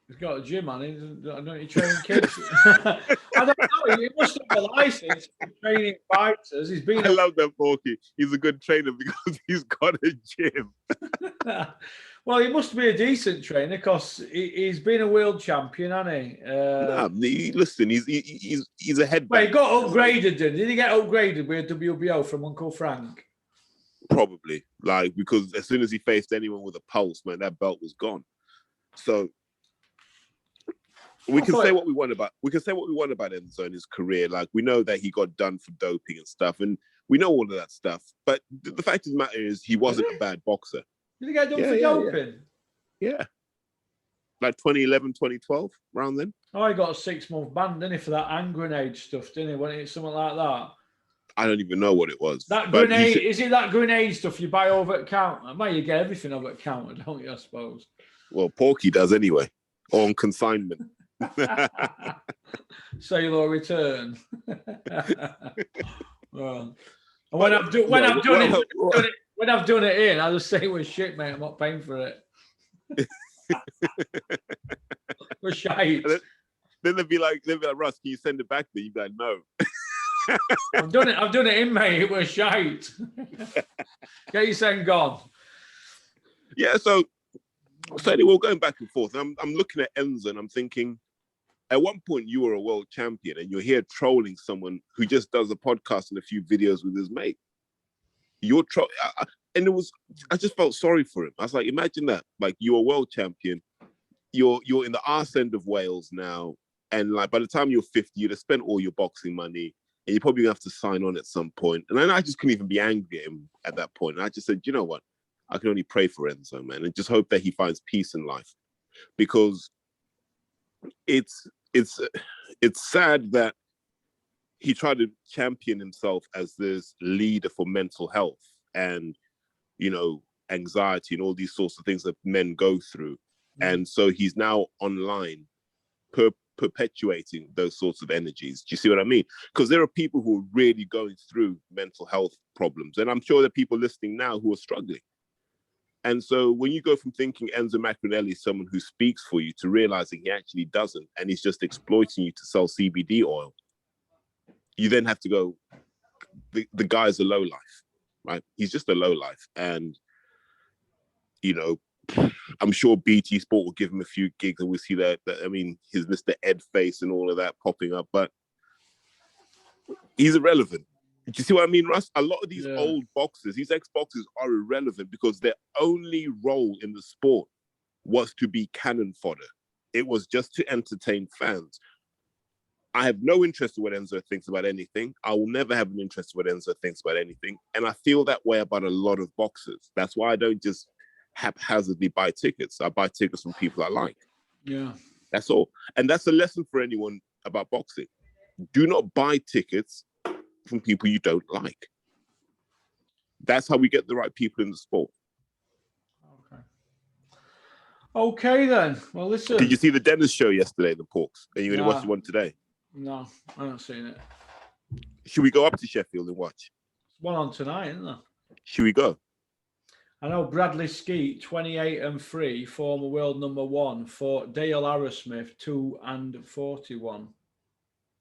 He's got a gym, man. I don't train kids. I don't know. He must have a license for training fighters. I love that, Porky. He's a good trainer because he's got a gym. Well, he must be a decent trainer because he's been a world champion, hasn't he? Listen, he's a head. Well, he got upgraded, did he get upgraded with a WBO from Uncle Frank? Probably, because as soon as he faced anyone with a pulse, man, that belt was gone. So we can say what we want about Enzo in his career. We know that he got done for doping and stuff, and we know all of that stuff. But the fact of the matter is, he wasn't a bad boxer. Did he get done for doping? Yeah. 2011, 2012, around then. Oh, he got a 6-month ban, didn't he, for that hand grenade stuff, didn't he? When it's something like that. I don't even know what it was. That grenade, is it that grenade stuff you buy over at counter? Well, you get everything over at counter, don't you, I suppose? Well, Porky does anyway, on consignment. Sailor return. Well, when I've done it in, I just say it was shit, mate. I'm not paying for it. We're shite. Then they'd be like, Russ, can you send it back there? You'd be like, no. I've done it in, mate. It was shite. Get your send gone. Yeah, so anyway, we're going back and forth. I'm looking at Enzo and I'm thinking, at one point you were a world champion and you're here trolling someone who just does a podcast and a few videos with his mate. You're and I just felt sorry for him. I was like, imagine that. You're a world champion. You're in the arse end of Wales now. And by the time you're 50, you'd have spent all your boxing money and you're probably gonna have to sign on at some point. And then I just couldn't even be angry at him at that point. And I just said, you know what? I can only pray for Enzo, man, and just hope that he finds peace in life. Because it's sad that he tried to champion himself as this leader for mental health and, anxiety and all these sorts of things that men go through. And so he's now online perpetuating those sorts of energies. Do you see what I mean? Because there are people who are really going through mental health problems. And I'm sure there are people listening now who are struggling. And so when you go from thinking Enzo Macronelli is someone who speaks for you to realizing he actually doesn't, and he's just exploiting you to sell CBD oil, you then have to go, the guy's a low life, right? He's just a low life. And, you know, I'm sure BT Sport will give him a few gigs and we'll see that I mean, his Mr. Ed face and all of that popping up, but he's irrelevant. Do you see what I mean, Russ? A lot of these old boxers, these ex-boxers are irrelevant because their only role in the sport was to be cannon fodder. It was just to entertain fans. I have no interest in what Enzo thinks about anything. I will never have an interest in what Enzo thinks about anything. And I feel that way about a lot of boxers. That's why I don't just haphazardly buy tickets. I buy tickets from people I like. Yeah. That's all. And that's a lesson for anyone about boxing. Do not buy tickets from people you don't like. That's how we get the right people in the sport. Okay then. Well, listen. Did you see the Dennis show yesterday, the Porks? Are you going to watch the one today? No, I haven't seen it. Should we go up to Sheffield and watch? There's one on tonight, isn't there? Should we go? I know Bradley Skeet, 28-3, former world number 1, fought Dale Arrowsmith, 2-41.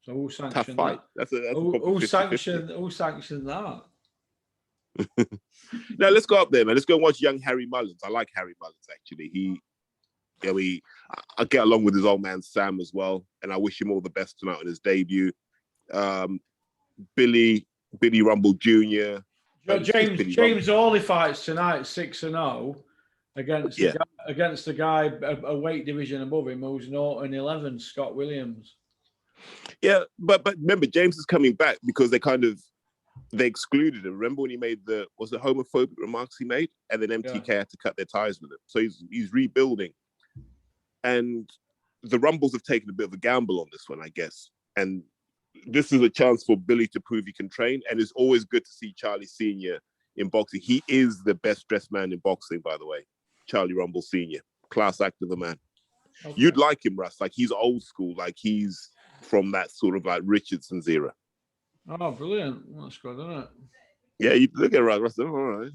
So who sanctioned that? That's who sanctioned that? Now let's go up there, man. Let's go and watch young Harry Mullins. I like Harry Mullins actually. I get along with his old man Sam as well, and I wish him all the best tonight on his debut. Billy Rumble Jr. James Hawley fights tonight 6-0 against the guy a weight division above him who's 0-11, Scott Williams. Yeah, but remember James is coming back because they excluded him. Remember when he made the homophobic remarks he made, and then MTK had to cut their ties with him. So he's rebuilding, and the Rumbles have taken a bit of a gamble on this one, I guess. And this is a chance for Billy to prove he can train. And it's always good to see Charlie Senior in boxing. He is the best dressed man in boxing, by the way. Charlie Rumble Senior, class act of a man. Okay. You'd like him, Russ. Like he's old school. Like he's from that sort of like Richardson's era. Oh, brilliant. That's good, isn't it? Yeah, you look at Russ. All right.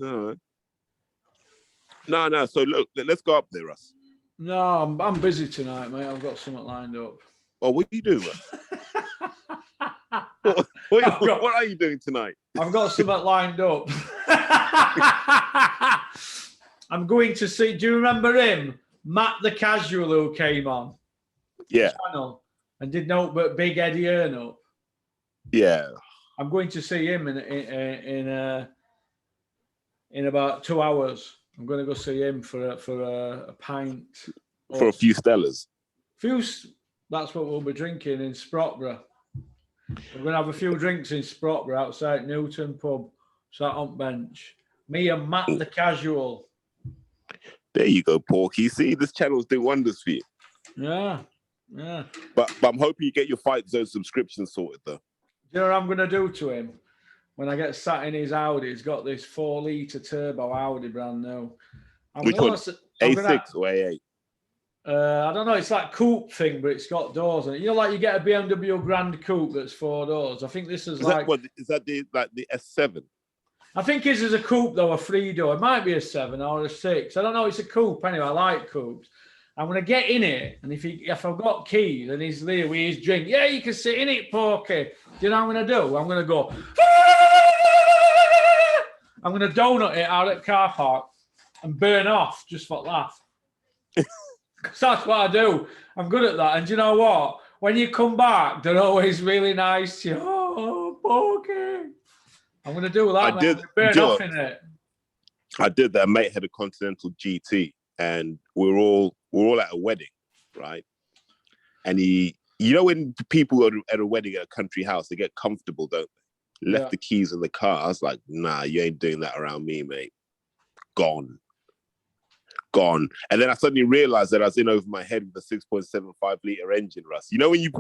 No. So look, let's go up there, Russ. No, I'm busy tonight, mate. I've got something lined up. Oh, what are you doing, Russ? What are you doing tonight? I've got something lined up. I'm going to see, do you remember him? Matt the Casual who came on. Yeah. Channel and did no but Big Eddie Hearn up. Yeah. I'm going to see him in about 2 hours. I'm going to go see him for a pint. For a few Stellas. That's what we'll be drinking in Sprotborough. We're going to have a few drinks in Sprotborough outside Newton pub, sat on bench. Me and Matt the Casual. There you go, Porky. See, this channel's doing wonders for you. Yeah. But I'm hoping you get your Fight Zone subscription sorted, though. Do you know what I'm going to do to him? When I get sat in his Audi, he's got this 4-litre turbo Audi brand new. Which one? A6 or A8? I don't know. It's like coupe thing, but it's got doors on it. You know, like you get a BMW Grand Coupe that's 4 doors. I think this is like... Is that the S7? I think his is a coupe, though, a 3-door. It might be a 7 or a 6. I don't know. It's a coupe anyway. I like coupes. I'm going to get in it, and if I've got keys and he's there with his drink, yeah, you can sit in it, Porky. Do you know what I'm going to do? I'm going to go... I'm going to donut it out at car park and burn off just for laugh. Because that's what I do. I'm good at that. And do you know what? When you come back, they're always really nice to you. Oh, Porky. I'm going to do that. Burn off in it. I did that. Mate had a Continental GT, and we're all at a wedding, right? And when people are at a wedding at a country house, they get comfortable, don't they? Left the keys in the car. I was like, nah, you ain't doing that around me, mate. Gone. And then I suddenly realized that I was in over my head with a 6.75 litre engine, Russ. You know when you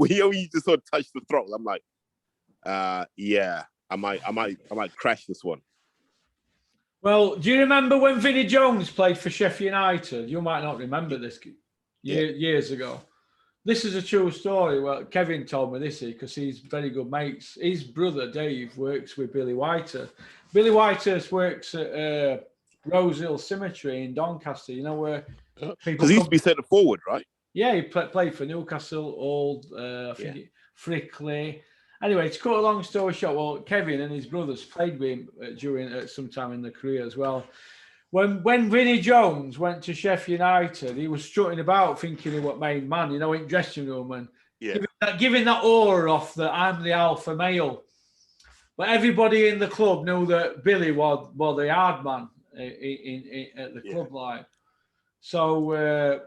just sort of touch the throttle, I'm like, yeah, I might crash this one. Well, do you remember when Vinnie Jones played for Sheffield United? You might not remember this years ago. This is a true story. Well, Kevin told me this because he's very good mates. His brother, Dave, works with Billy Whitehurst. Billy Whitehurst works at Rose Hill Cemetery in Doncaster. You know where people because he used to be centre forward, right? Yeah, he played for Newcastle, Old, I think Frickley. Anyway, to cut a long story short, well, Kevin and his brothers played with him during some time in the career as well. When Vinnie Jones went to Sheffield United, he was strutting about thinking he was made man, you know, in dressing room and giving that aura off that I'm the alpha male. But everybody in the club knew that Billy was the hard man at the club, like. So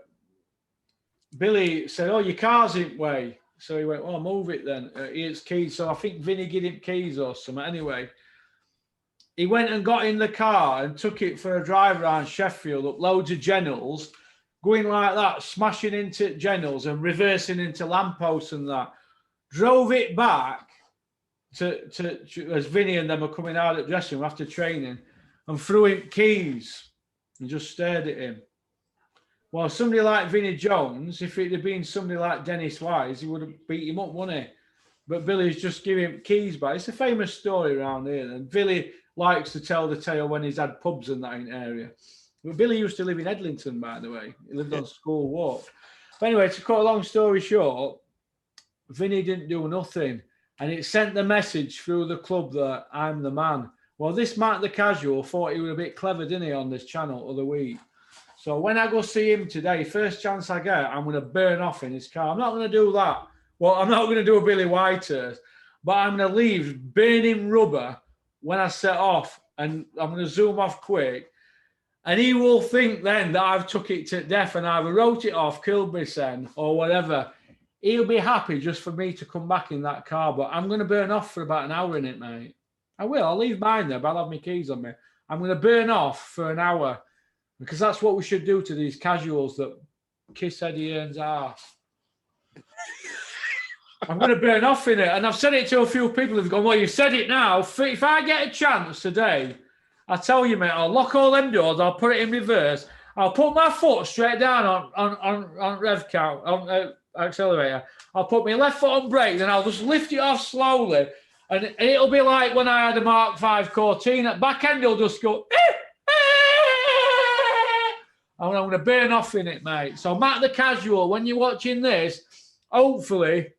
Billy said, "Oh, your car's in way." So he went, "Oh, move it then. Here's keys." So I think Vinny gave him keys or something. Anyway, he went and got in the car and took it for a drive around Sheffield up loads of Jennels, going like that, smashing into Jennels and reversing into lampposts and that. Drove it back to as Vinny and them are coming out at dressing room after training and threw him keys and just stared at him. Well, somebody like Vinnie Jones, if it had been somebody like Dennis Wise, he would have beat him up, wouldn't he? But Billy's just giving him keys back. It's a famous story around here. And Billy likes to tell the tale when he's had pubs in that area. But Billy used to live in Edlington, by the way. He lived on School Walk. But anyway, to cut a long story short, Vinny didn't do nothing. And it sent the message through the club that I'm the man. Well, this Mark the Casual thought he was a bit clever, didn't he, on this channel other week? So when I go see him today, first chance I get, I'm going to burn off in his car. I'm not going to do that. Well, I'm not going to do a Billy Whitehurst, but I'm going to leave burning rubber when I set off, and I'm going to zoom off quick. And he will think then that I've took it to death and either wrote it off, killed me then, or whatever. He'll be happy just for me to come back in that car, but I'm going to burn off for about an hour in it, mate. I will. I'll leave mine there, but I'll have my keys on me. I'm going to burn off for an hour. Because that's what we should do to these casuals that kiss Eddie Hearn's ass. I'm going to burn off in it. And I've said it to a few people who've gone, well, you've said it now. If I get a chance today, I tell you, mate, I'll lock all them doors. I'll put it in reverse. I'll put my foot straight down on rev count, on accelerator. I'll put my left foot on brake, then I'll just lift it off slowly. And it'll be like when I had a Mark V Cortina. Back end will just go, I'm going to burn off in it, mate. So, Matt the Casual, when you're watching this, hopefully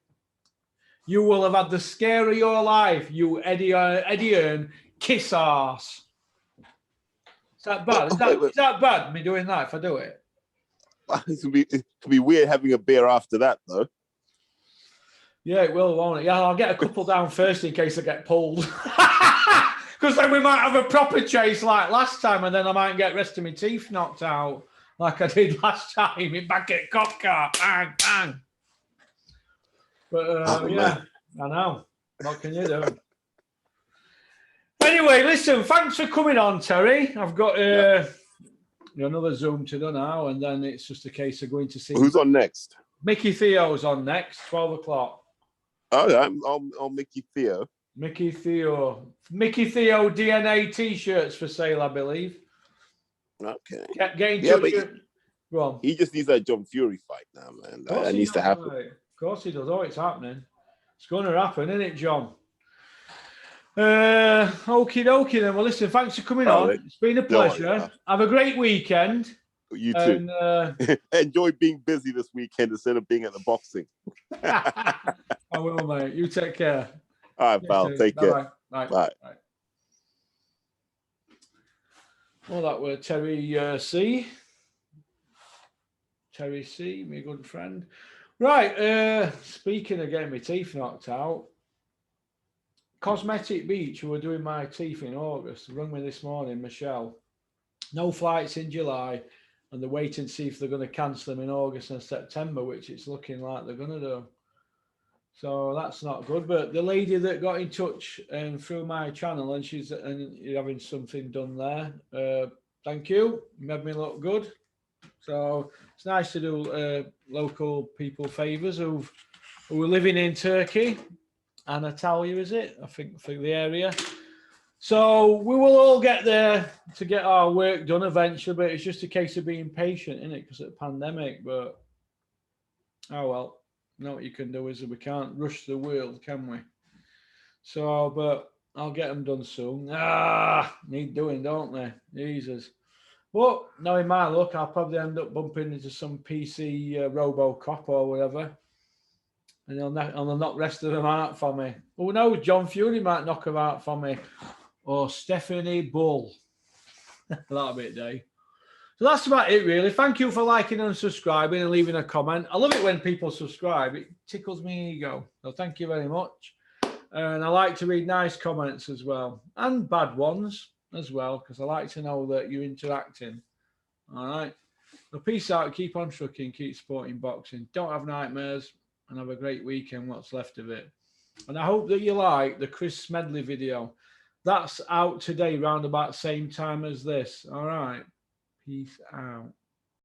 you will have had the scare of your life, you Eddie Hearn kiss arse. Is that bad? Is that bad, me doing that if I do it? It could be weird having a beer after that, though. Yeah, it will, won't it? Yeah, I'll get a couple down first in case I get pulled. Because then we might have a proper chase like last time, and then I might get the rest of my teeth knocked out like I did last time in back at cop car. Bang, bang. But yeah, I know. What can you do? Anyway, listen, thanks for coming on, Terry. I've got another Zoom to do now, and then it's just a case of going to see... Who's on next? Mickey Theo's on next, 12 o'clock. Oh, I'm on Mickey Theo. Mickey Theo DNA T-shirts for sale, I believe. Okay. Get in touch. Go on. He just needs that John Fury fight now, man. That needs to happen. Right. Of course he does. Oh, it's happening. It's going to happen, isn't it, John? Okie dokie then. Well, listen, thanks for coming on. It's been a pleasure. Have a great weekend. You too. And, enjoy being busy this weekend instead of being at the boxing. I will, mate. You take care. All right, pal. Take care. Bye. Well, that were Terry C. Terry C, my good friend. Right. Speaking of getting my teeth knocked out, Cosmetic Beach, who were doing my teeth in August, rang me this morning, Michelle. No flights in July, and they're waiting to see if they're going to cancel them in August and September, which it's looking like they're going to do. So that's not good. But the lady that got in touch through my channel, and you're having something done there. Thank you. Made me look good. So it's nice to do local people favours who are living in Turkey. Anatolia, is it? I think for the area. So we will all get there to get our work done eventually, but it's just a case of being patient, isn't it? Because of the pandemic. But oh well, no, what you can do is we can't rush the world, can we? So, but I'll get them done soon. Need doing, don't they? Jesus. But knowing my luck, I'll probably end up bumping into some PC RoboCop or whatever. And they'll knock the rest of them out for me. Oh no, John Fury might knock them out for me. Or Stephanie Bull. That'll be a day. So that's about it, really. Thank you for liking and subscribing and leaving a comment. I love it when people subscribe. It tickles my ego. So thank you very much. And I like to read nice comments as well. And bad ones as well, because I like to know that you're interacting. All right. So peace out. Keep on trucking. Keep supporting boxing. Don't have nightmares. And have a great weekend, what's left of it. And I hope that you like the Chris Smedley video. That's out today, round about the same time as this. All right. Peace out.